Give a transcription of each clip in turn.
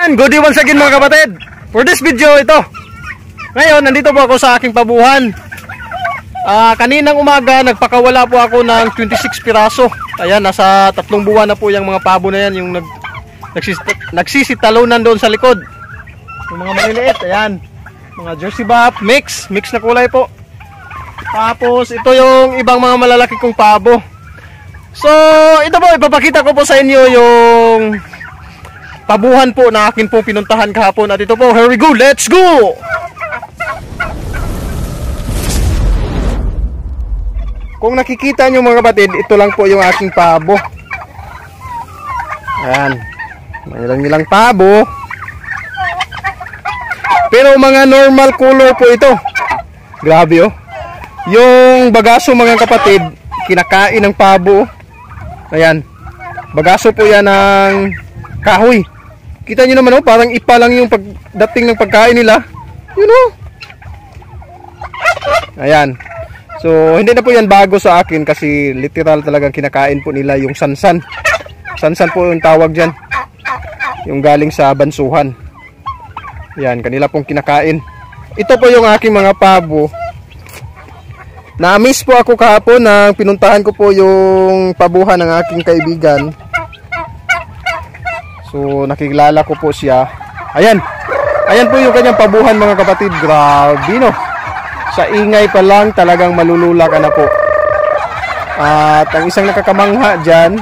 Ayan, good day once again mga kapatid. For this video ito. Ngayon, nandito po ako sa aking pabuhan. Kaninang umaga, nagpakawala po ako ng 26 piraso. Ayan, nasa 3 buwan na po yung mga pabo na yan. Yung nagsisitalunan doon sa likod. Yung mga maliliit, ayan. Mga Jersey Buff, mix na kulay po. Tapos, ito yung ibang mga malalaki kong pabo. So, ito po, ipapakita ko po sa inyo yung pabuhan po na akin pong pinuntahan kahapon. At ito po, here we go, let's go! Kung nakikita nyo mga kapatid, ito lang po yung aking pabo. Ayan, may ilang pabo. Pero mga normal color po ito. Grabe oh. Yung bagaso mga kapatid, kinakain ng pabo. Ayan, bagaso po yan ng kahoy. Kita nyo naman oh, parang ipa lang yung pagdating ng pagkain nila. You know? Ayan. So, hindi na po yan bago sa akin kasi literal talagang kinakain po nila yung sansan. Sansan po yung tawag dyan. Yung galing sa bansuhan. Ayan, kanila pong kinakain. Ito po yung aking mga pabo. Na-miss po ako kahapon nang pinuntahan ko po yung pabuhan ng aking kaibigan. So, nakikilala ko po siya. Ayan. Ayan po yung kanyang pabuhan mga kapatid. Grabe no. Sa ingay pa lang talagang malulula ka na po. At ang isang nakakamangha dyan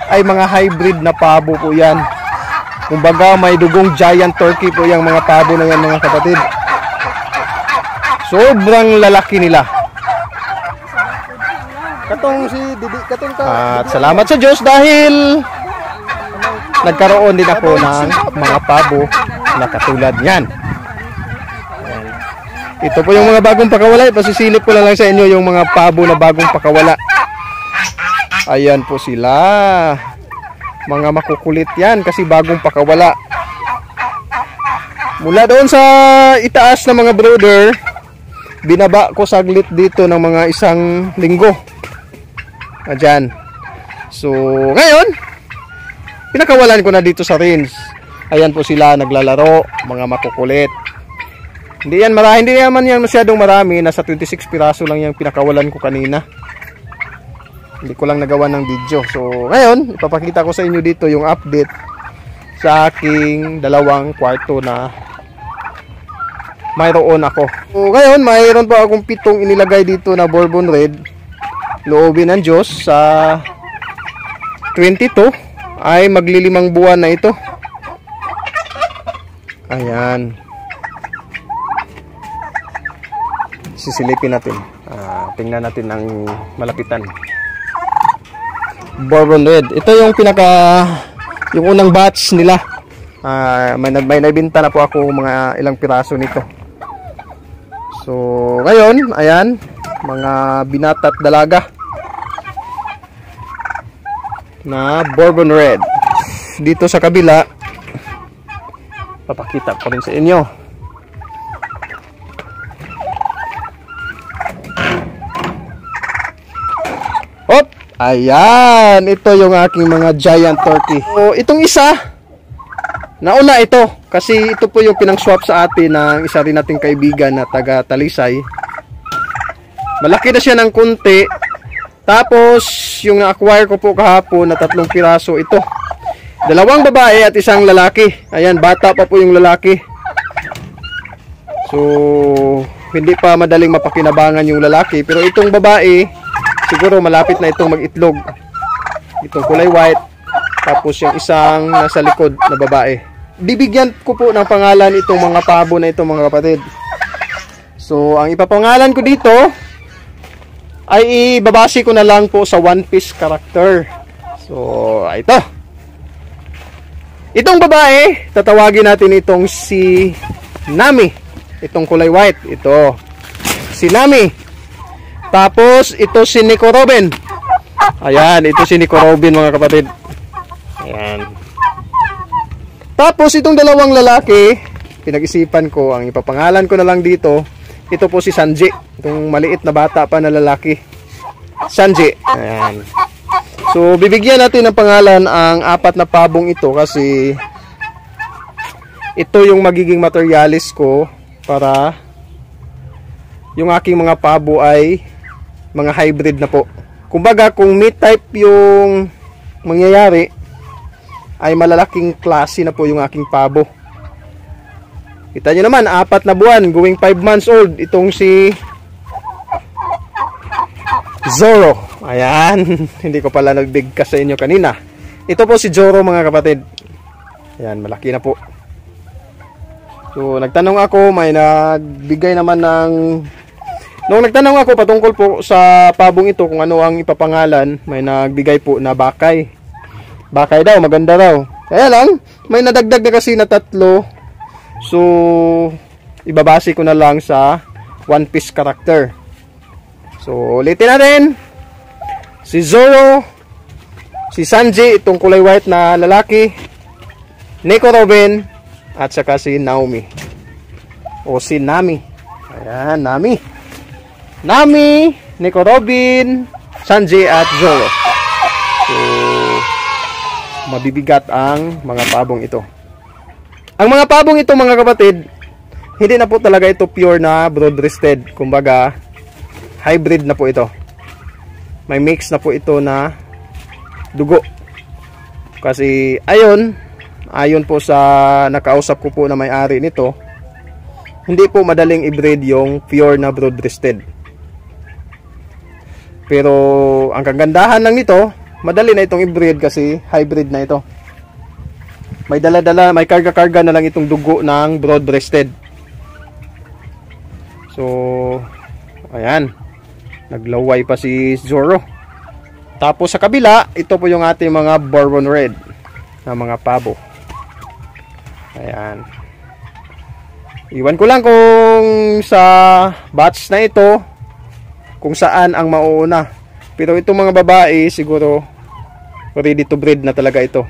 ay mga hybrid na pabo po yan. Kumbaga may dugong giant turkey po yung mga pabo na yan mga kapatid. Sobrang lalaki nila. At salamat sa Diyos dahil nagkaroon din ako ng mga pabo na katulad yan. Ito po yung mga bagong pakawala. Pasisilip ko lang sa inyo yung mga pabo na bagong pakawala. Ayan po sila. Mga makukulit yan kasi bagong pakawala. Mula doon sa itaas na mga brother, binaba ko saglit dito ng mga 1 linggo. Ayan. So, ngayon, pinakawalan ko na dito sa range. Ayan po sila naglalaro, mga makukulit. Hindi naman yan masyadong marami. Nasa 26 piraso lang yung pinakawalan ko kanina. Hindi ko lang nagawa ng video. So, ngayon, ipapakita ko sa inyo dito yung update sa aking 2 kwarto na mayroon ako. So, ngayon, mayroon pa akong 7 inilagay dito na Bourbon Red. Loobin ng Diyos sa 22 ay maglilimang buwan na ito. Ayan. Sisilipin natin. Tingnan natin ng malapitan. Bourbon Red. Ito yung yung unang batch nila. May naibenta na po ako mga ilang piraso nito. So, ngayon, ayan, mga binata at dalaga na Bourbon Red. Dito sa kabila, papakita ko rin sa inyo. Ayan, ito yung aking mga giant turkey. So, itong isa, nauna ito. Kasi ito po yung pinang-swap sa atin ng isa rin nating kaibigan na taga Talisay. Malaki na siya ng konti. Tapos, yung na-acquire ko po kahapon na 3 piraso, ito. 2 babae at 1 lalaki. Ayan, bata pa po yung lalaki. So, hindi pa madaling mapakinabangan yung lalaki. Pero itong babae, siguro malapit na itong mag-itlog. Itong kulay white. Tapos yung isang nasa likod na babae. Bibigyan ko po ng pangalan itong mga pabo na ito mga kapatid. So ang ipapangalan ko dito ay ibabase ko na lang po sa One Piece character. So ito. Itong babae, tatawagin natin itong si Nami. Itong kulay white. Ito. Si Nami. Tapos, ito si Nico Robin. Ayan, ito si Nico Robin mga kapatid. Ayan. Tapos, itong 2 lalaki, pinag-isipan ko, ang ipapangalan ko na lang dito, ito po si Sanji. Itong maliit na bata pa na lalaki. Sanji. Ayan. So, bibigyan natin ng pangalan ang 4 na pabong ito kasi ito yung magiging materialis ko para yung aking mga pabo ay mga hybrid na po. Kumbaga kung meat type yung mangyayari, ay malalaking klase na po yung aking pabo. Kita nyo naman, 4 na buwan, going 5 months old, itong si Zoro. Ayan, hindi ko pala nagbigkas sa inyo kanina. Ito po si Zoro mga kapatid. Ayan, malaki na po. So, nagtanong ako, may nagbigay naman ng... Nung nagtanong ako patungkol po sa pabong ito kung ano ang ipapangalan, may nagbigay po na bakay. Bakay daw, maganda daw. Kaya lang, may nadagdag na kasi na 3. So, ibabase ko na lang sa One Piece character. So, ulitin natin. Si Zoro, si Sanji, itong kulay white na lalaki, Nico Robin, at saka si Naomi. O si Nami. Ayan, Nami. Nami, Nico Robin, Sanji at Zoro. So, mabibigat ang mga pabong ito. Ang mga pabong ito mga kapatid, hindi na po talaga ito pure na broad-breasted. Kumbaga, hybrid na po ito. May mix na po ito na dugo. Kasi ayon po sa nakausap ko po na may-ari nito, hindi po madaling i-breed yung pure na broad-breasted. Pero ang kagandahan lang nito, madali na itong i-breed kasi hybrid na ito. May dala-dala, may karga-karga na lang itong dugo ng broad-breasted. So, ayan. Naglaway pa si Zoro. Tapos sa kabila, ito po yung ating mga Bourbon Red na mga pabo. Ayan. Iwan ko lang kung sa batch na ito, kung saan ang mauuna. Pero itong mga babae, siguro ready to breed na talaga ito.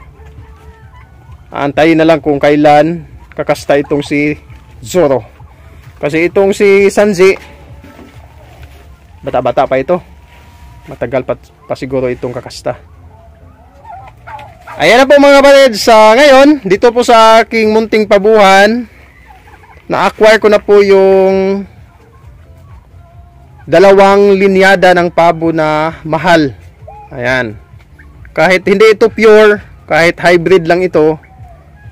Aantayin na lang kung kailan kakasta itong si Zoro. Kasi itong si Sanji, bata-bata pa ito. Matagal pa siguro itong kakasta. Ayan na po mga kapatid. Sa ngayon, dito po sa aking munting pabuhan, na-acquire ko na po yung 2 linyada ng pabo na mahal. Ayan. Kahit hindi ito pure, kahit hybrid lang ito,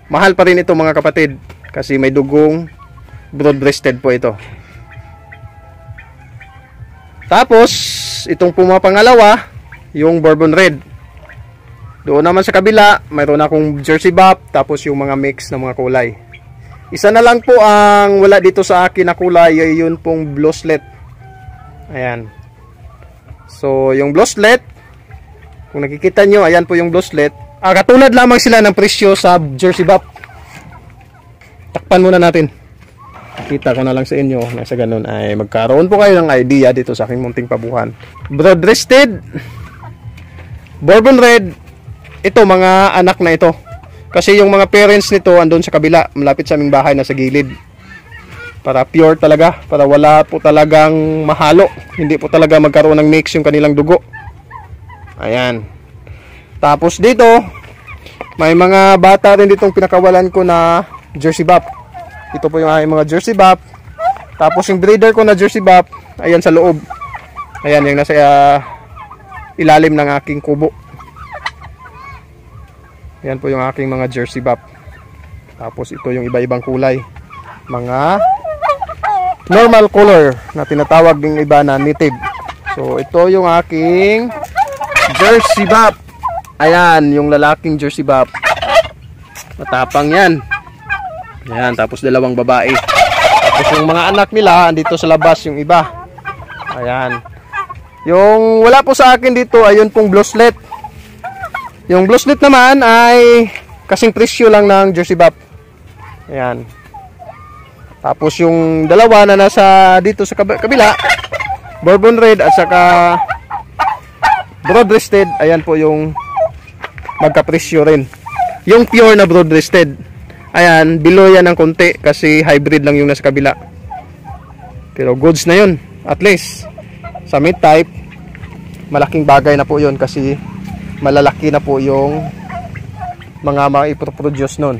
mahal pa rin ito mga kapatid. Kasi may dugong broad-breasted po ito. Tapos, itong pumapangalawa, yung Bourbon Red. Doon naman sa kabila, mayroon akong Jersey Buff, tapos yung mga mix na mga kulay. Isa na lang po ang wala dito sa akin na kulay, ay yun pong Blue Slet. Ayan. So, yung Blue Slet, kung nakikita nyo, ayan po yung Blue Slet. Katulad lamang sila ng presyo sa Jersey Buff. Takpan muna natin. Kita ko na lang sa inyo na sa ganun ay magkaroon po kayo ng idea dito sa aking munting pabuhan. Broad-breasted, Bourbon Red, ito mga anak na ito. Kasi yung mga parents nito andun sa kabila, malapit sa aming bahay na sa gilid. Para pure talaga, para wala po talagang mahalo. Hindi po talaga magkaroon ng mix yung kanilang dugo. Ayan. Tapos dito, may mga bata rin ditong pinakawalan ko na Jersey Buff. Ito po yung aking mga Jersey Buff. Tapos yung breeder ko na Jersey Buff, ayan sa loob. Ayan, yung nasa ilalim ng aking kubo. Ayan po yung aking mga Jersey Buff. Tapos ito yung iba-ibang kulay. Mga normal color na tinatawag ng iba na native. So ito yung aking Jersey Buff. Ayan, yung lalaking Jersey Buff. Matapang yan. Ayan, tapos 2 babae. Tapos yung mga anak nila, andito sa labas yung iba. Ayan. Yung wala po sa akin dito, ayun pong Blue Slet. Yung Blue Slet naman ay kasing presyo lang ng Jersey Buff. Ayan. Tapos yung 2 na nasa dito sa kabila, Bourbon Red at saka Broad-breasted, ayan po yung magkapresyo rin. Yung pure na broad-breasted, ayan, below yan ng konti kasi hybrid lang yung nasa kabila. Pero goods na yun, at least. Sa meat type, malaking bagay na po yun kasi malalaki na po yung mga maiproproduce nun.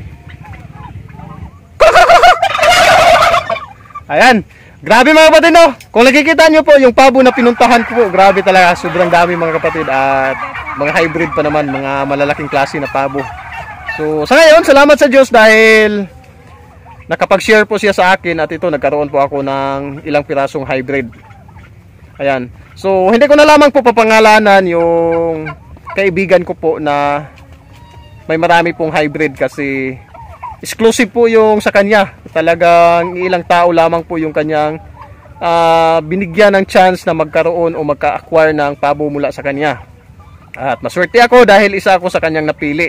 Ayan. Grabe mga kapatid, no? Kung nakikita nyo po yung pabo na pinuntahan ko po, grabe talaga. Sobrang dami mga kapatid. At mga hybrid pa naman, mga malalaking klase na pabo. So, sa ngayon, salamat sa Diyos dahil nakapag-share po siya sa akin at ito, nagkaroon po ako ng ilang pirasong hybrid. Ayan. So, hindi ko na lamang po papangalanan yung kaibigan ko po na may marami pong hybrid kasi exclusive po yung sa kanya. Talagang ilang tao lamang po yung kanyang binigyan ng chance na magkaroon o magka-acquire ng pabo mula sa kanya. At maswerte ako dahil isa ako sa kanyang napili.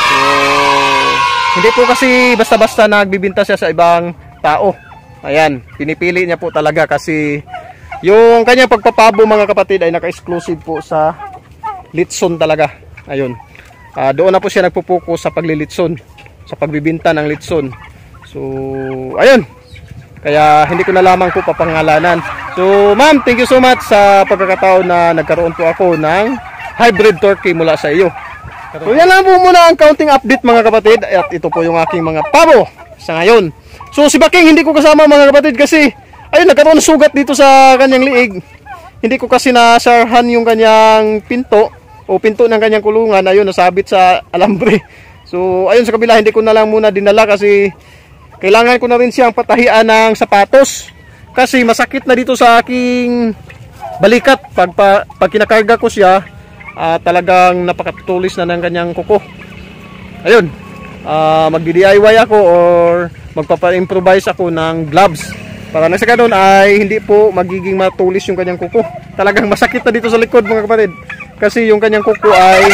So, hindi po kasi basta-basta nagbibinta siya sa ibang tao. Ayan, pinipili niya po talaga kasi yung kanyang pagpapabo mga kapatid ay naka-exclusive po sa litson talaga. Ayun. Doon na po siya nagpo-focus sa paglilitson, sa pagbibinta ng litson. So, ayun. Kaya hindi ko na lamang po papangalanan. So, ma'am, thank you so much sa pagkakataon na nagkaroon po ako ng hybrid turkey mula sa iyo. So, yan lang po muna ang counting update mga kapatid. At ito po yung aking mga pabo sa ngayon. So, si Baking hindi ko kasama mga kapatid kasi ayun, nagkaroon ng sugat dito sa kanyang liig. Hindi ko kasi nasarhan yung kanyang pinto o pinto ng kanyang kulungan. Ayun, nasabit sa alambre. So, ayun sa kabila, hindi ko na lang muna dinala kasi kailangan ko na rin siyang patahian ng sapatos. Kasi masakit na dito sa aking balikat. Pag kinakarga ko siya, talagang napakatulis na ng kanyang kuko. Ayun, magdi-DIY ako or magpapa-improvise ako ng gloves. Para na sa ganun ay hindi po magiging matulis yung kanyang kuko. Talagang masakit na dito sa likod mga kapatid. Kasi yung kanyang kuko ay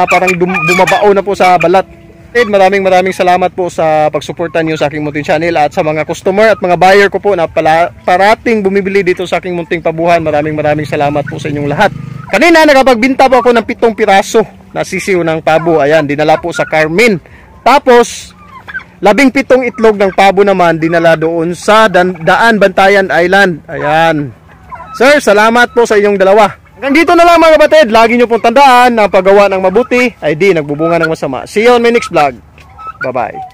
parang bumabao na po sa balat. Maraming salamat po sa pagsuporta niyo sa aking munting channel at sa mga customer at mga buyer ko po na parating bumibili dito sa aking munting pabuhan. Maraming salamat po sa inyong lahat. Kanina nakapagbinta po ako ng 7 piraso na sisiw ng pabo. Ayan, dinala po sa Carmen. Tapos 17 itlog ng pabo naman dinala doon sa Daan Bantayan Island. Ayan. Sir, salamat po sa inyong dalawa. Hanggang dito na lang mga kapatid. Lagi nyo pong tandaan na paggawa ng mabuti ay di nagbubunga ng masama. See you on my next vlog. Bye-bye.